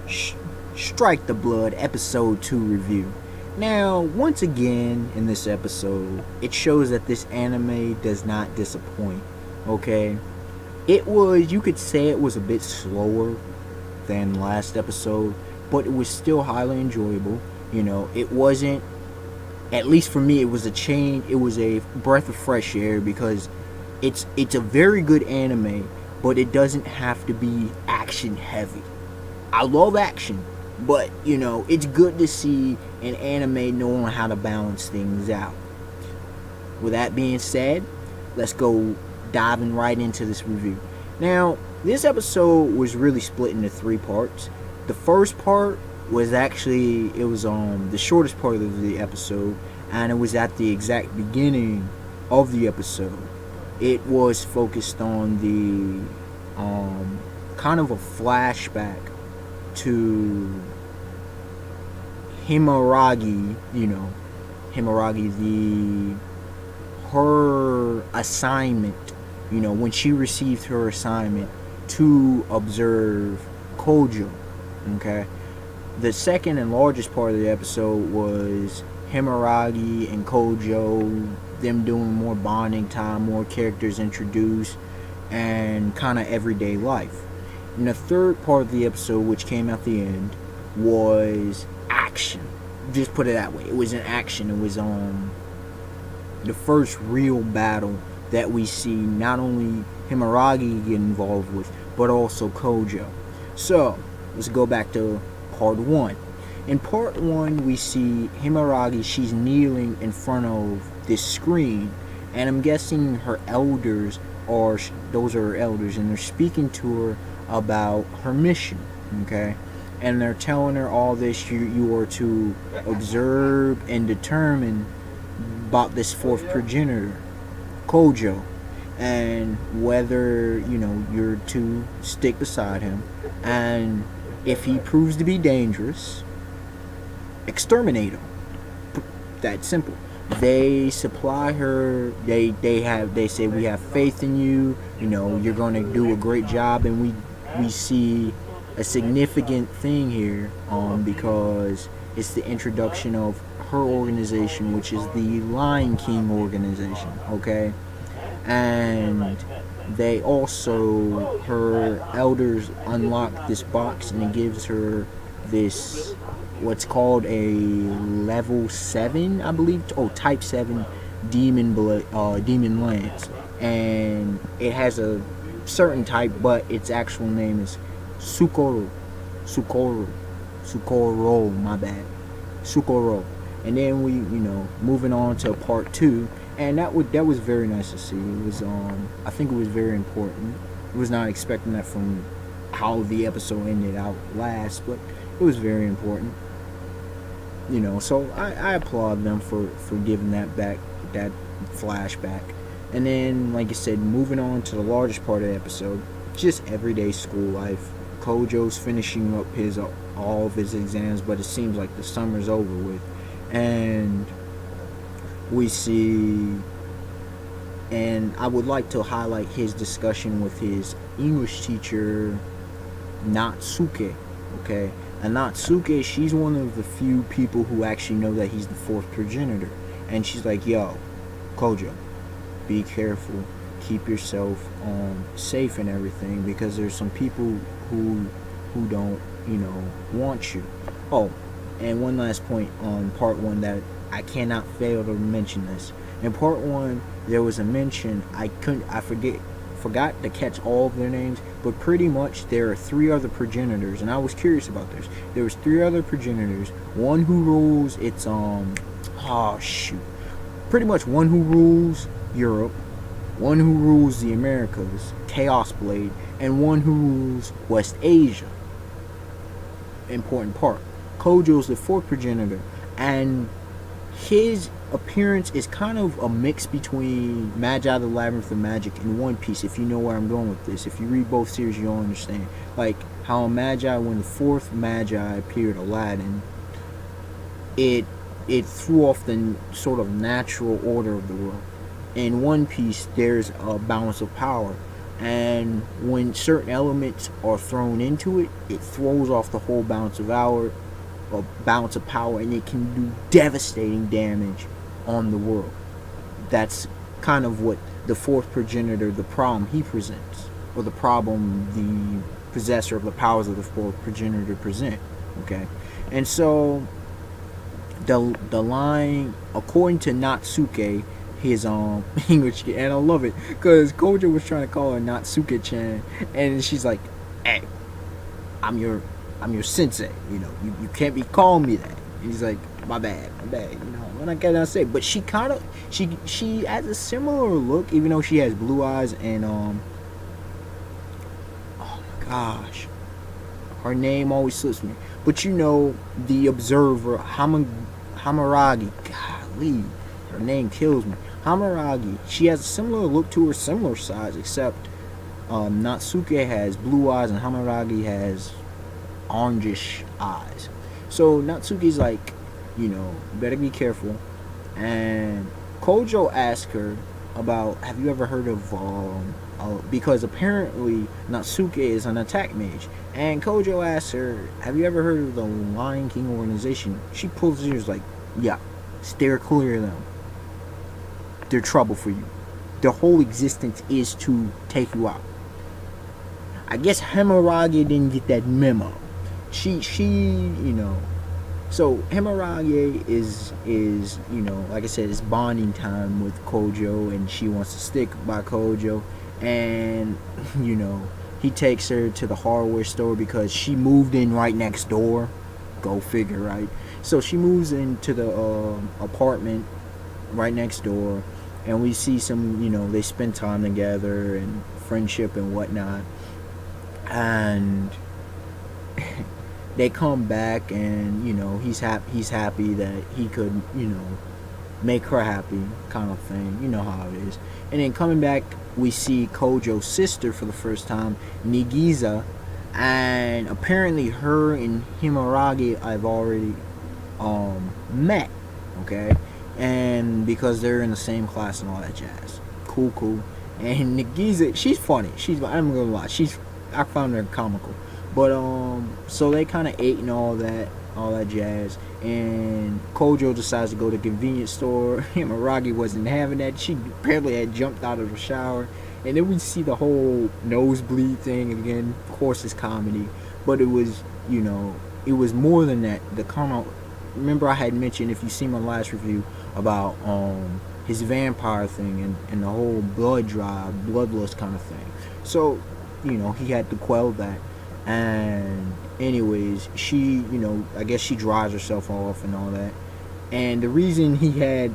Sh- Strike the Blood Episode 2 review. Now, once again in this episode, it shows that this anime does not disappoint. Okay? You could say it was a bit slower than last episode, but it was still highly enjoyable. It wasn't, at least for me, it was a change, it was a breath of fresh air because it's a very good anime, but it doesn't have to be action heavy. I love action, but it's good to see an anime knowing how to balance things out. With that being said, let's go diving right into this review. Now, this episode was really split into 3 parts. The first part was actually the shortest part of the episode, and it was at the exact beginning of the episode. It was focused on the kind of a flashback to Himaragi, Himaragi, her assignment, when she received her assignment to observe Koujo. Okay. The second and largest part of the episode was Himeragi and Koujo, them doing more bonding time, more characters introduced, and kind of everyday life. And the third part of the episode, which came at the end, was action. Just put it that way. It was an action. It was the first real battle that we see not only Himeragi get involved with, but also Koujo. So, let's go back to part 1. In part 1, we see Himeragi, she's kneeling in front of this screen, and I'm guessing her elders those are her elders, and they're speaking to her about her mission, okay? And they're telling her all this, you are to observe and determine about this 4th progenitor, Koujo, and whether, you're to stick beside him, and if he proves to be dangerous, exterminate him. That simple. They supply her, they say, we have faith in you, you're going to do a great job, and we see a significant thing here because it's the introduction of her organization, which is the Lion King organization, okay? And they also, her elders unlock this box, and it gives her this, what's called a level 7, I believe, type 7 demon lance, and it has a certain type, but its actual name is Sukoro, my bad, Sukoro. And then we, moving on to part 2, and that was very nice to see. It was, I think it was very important. I was not expecting that from how the episode ended out last, but it was very important. So I applaud them for giving that flashback. And then, like I said, moving on to the largest part of the episode, just everyday school life. Kojo's finishing up all of his exams, but it seems like the summer's over with. And we see, and I would like to highlight his discussion with his English teacher, Natsuke, okay? And Natsuke, she's one of the few people who actually know that he's the 4th progenitor. And she's like, yo, Koujo, be careful, keep yourself safe and everything, because there's some people who don't, want you. Oh, and one last point on part 1 that I cannot fail to mention this. In part 1, there was a mention, I forgot to catch all of their names, but pretty much there are 3 other progenitors, and I was curious about this. There was 3 other progenitors. One who rules pretty much one who rules Europe, one who rules the Americas, Chaos Blade, and one who rules West Asia. Important part. Kojo's the 4th progenitor, and his appearance is kind of a mix between Magi the Labyrinth of Magic and One Piece, if you know where I'm going with this. If you read both series, you'll understand. Like how Magi, when the 4th Magi appeared, Aladdin, it threw off the sort of natural order of the world. In One Piece, there's a balance of power. and when certain elements are thrown into it, it throws off the whole balance of power, and it can do devastating damage on the world. That's kind of what the fourth progenitor, the problem he presents, or the problem the possessor of the powers of the fourth progenitor present. Okay, and so the line, according to Natsuke, his English, and I love it because Koujo was trying to call her Natsuke-chan, and she's like, "Hey, I'm your sensei. You can't be calling me that." And he's like, my bad. What I cannot say, but she kind of she has a similar look, even though she has blue eyes and oh my gosh, her name always slips me. But the observer, Himaragi. Golly, her name kills me. Himaragi. She has a similar look to her, similar size, except Natsuke has blue eyes and Himaragi has orangish eyes. So Natsuki's like, better be careful. And Koujo asked her about, have you ever heard of because apparently Natsuke is an attack mage, and Koujo asked her, have you ever heard of the Lion King organization? She pulls her ears like, yeah, steer clear of them. They're trouble for you. Their whole existence is to take you out. I guess Himeragi didn't get that memo. She so Himeragi is like I said, it's bonding time with Koujo, and she wants to stick by Koujo, and he takes her to the hardware store because she moved in right next door. Go figure, right? So she moves into the apartment right next door, and we see some, they spend time together and friendship and whatnot, and they come back, and he's happy that he could make her happy, kind of thing. You know how it is. And then coming back, we see Koujo's sister for the first time, Nigiza, and apparently her and Himaragi I've already met. Okay, and because they're in the same class and all that jazz. Cool. And Nigiza, she's funny. I'm gonna lie, I found her comical. But so they kind of ate and all that jazz, and Koujo decides to go to the convenience store. Himaragi wasn't having that. She apparently had jumped out of the shower, and then we see the whole nosebleed thing again. Of course, it's comedy, but it was it was more than that. The remember I had mentioned, if you see my last review, about his vampire thing and the whole blood drive, bloodlust kind of thing. So he had to quell that. And anyways, she I guess she dries herself off and all that, and the reason he had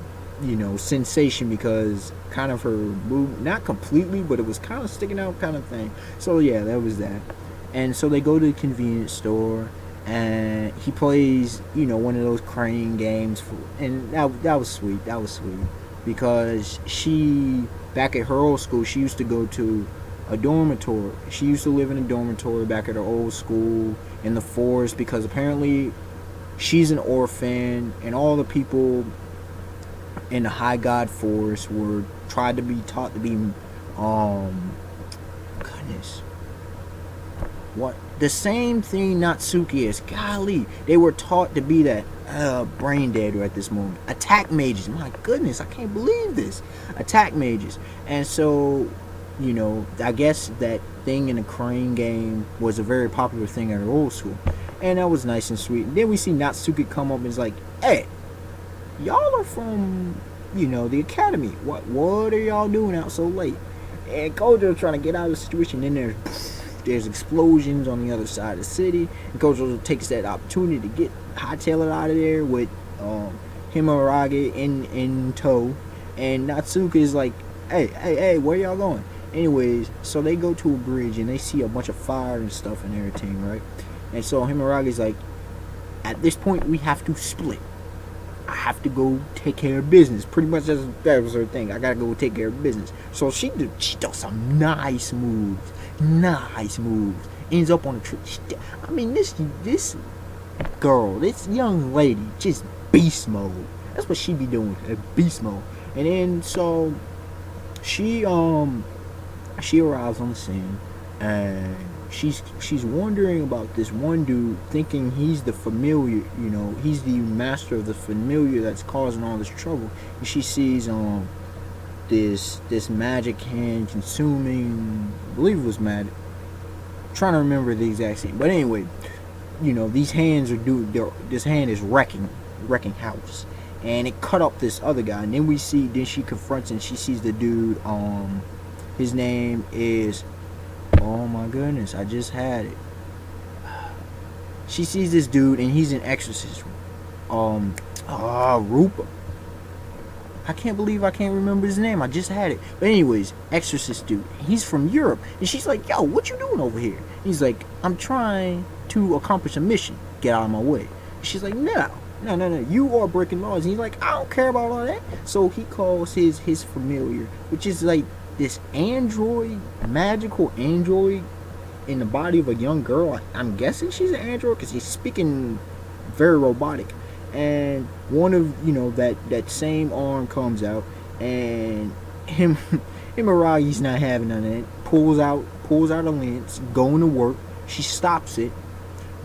sensation, because kind of her boob, not completely, but it was kind of sticking out kind of thing. So yeah, that was that. And so they go to the convenience store, and he plays one of those crane games and that was sweet. Because she, back at her old school, she used to go to a dormitory. She used to live in a dormitory back at her old school in the forest, because apparently she's an orphan, and all the people in the High God Forest were taught to be what the same thing Natsuki is. Golly, they were taught to be that brain dead right this moment. Attack mages. My goodness, I can't believe this. Attack mages. And so I guess that thing in the crane game was a very popular thing at her old school, and that was nice and sweet. And then we see Natsuki come up and is like, "Hey, y'all are from the academy. What are y'all doing out so late?" And Koujo's trying to get out of the situation. Then there's explosions on the other side of the city, and Koujo takes that opportunity to hightail it out of there with Himaragi in tow. And Natsuki is like, "Hey, where y'all going?" Anyways, so they go to a bridge, and they see a bunch of fire and stuff and everything, right? And so Himaragi's like, at this point, we have to split. I have to go take care of business. Pretty much that was her thing. I gotta go take care of business. So she does some nice moves. Ends up on a tree. I mean, this girl, this young lady, just beast mode. That's what she be doing, beast mode. And then so she She arrives on the scene, and she's wondering about this one dude, thinking he's the familiar, he's the master of the familiar that's causing all this trouble. And she sees this magic hand consuming, I believe it was magic. I'm trying to remember the exact scene, but anyway, these hands are this hand is wrecking house, and it cut up this other guy. And then she confronts and she sees the dude. His name is, oh my goodness, I just had it. She sees this dude and he's an exorcist. Rupa. I can't believe I can't remember his name. I just had it. But anyways, exorcist dude. He's from Europe. And she's like, yo, what you doing over here? He's like, I'm trying to accomplish a mission. Get out of my way. She's like, no. You are breaking laws. And he's like, I don't care about all that. So he calls his familiar, which is like this android, magical android in the body of a young girl. I'm guessing she's an android because he's speaking very robotic. And one of that same arm comes out, and Himaragi's not having none of it. Pulls out a lance, going to work. She stops it,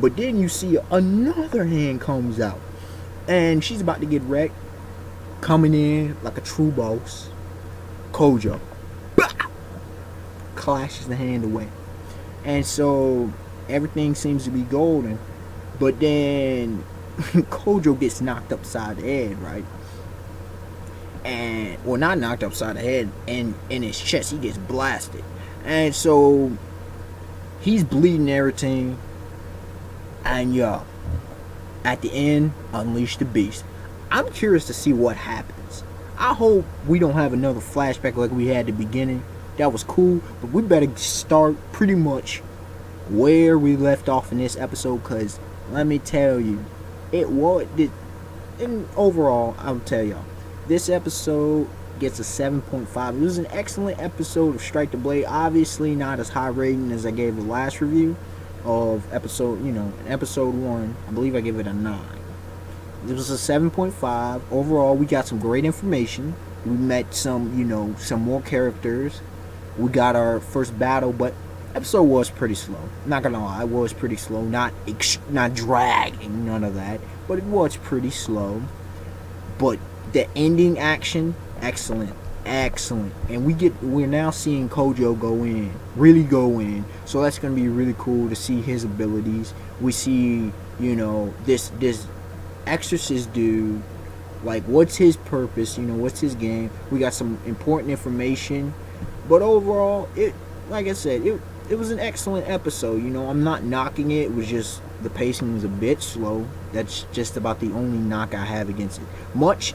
but then you see another hand comes out, and she's about to get wrecked. Coming in like a true boss, Koujo, clashes the hand away, and so everything seems to be golden. But then Koujo gets knocked upside the head, right? And not knocked upside the head, and in his chest he gets blasted, and so he's bleeding everything. And at the end, unleash the beast. I'm curious to see what happens. I hope we don't have another flashback like we had at the beginning. That was cool, but we better start pretty much where we left off in this episode, because let me tell you, and overall, I'll tell y'all, this episode gets a 7.5. It was an excellent episode of Strike the Blade. Obviously not as high rating as I gave the last review of episode 1. I believe I gave it a 9. It was a 7.5. Overall, we got some great information. We met some more characters. We got our first battle, but episode was pretty slow. Not gonna lie, it was pretty slow. Not dragging, none of that. But it was pretty slow. But the ending action, excellent. And we're now seeing Koujo really go in. So that's gonna be really cool to see his abilities. We see, this exorcist dude. Like, what's his purpose? What's his game? We got some important information. But overall, like I said, it was an excellent episode. I'm not knocking it. It was just the pacing was a bit slow. That's just about the only knock I have against it.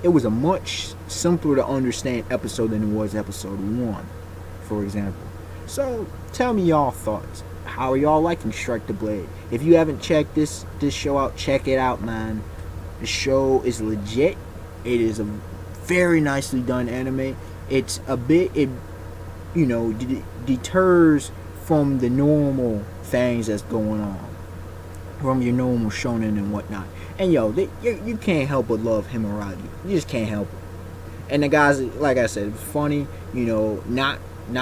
It was a much simpler to understand episode than it was episode 1, for example. So tell me y'all thoughts. How are y'all liking Strike the Blade? If you haven't checked this show out, check it out, man. The show is legit. It is a very nicely done anime. It's a bit, deters from the normal things that's going on, from your normal shonen and whatnot. And you can't help but love Himeragi. You just can't help it. And the guys, like I said, it's funny. Not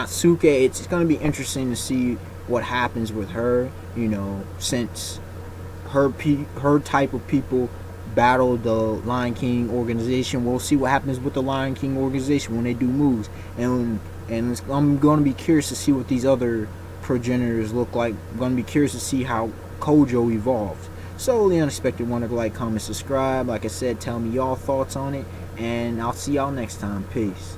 Suke. It's gonna be interesting to see what happens with her. Since her type of people battle the Lion King organization. We'll see what happens with the Lion King organization when they do moves. And I'm going to be curious to see what these other progenitors look like. I'm going to be curious to see how Koujo evolved. So, the unexpected wonder, like, comment, subscribe. Like I said, tell me y'all thoughts on it. And I'll see y'all next time. Peace.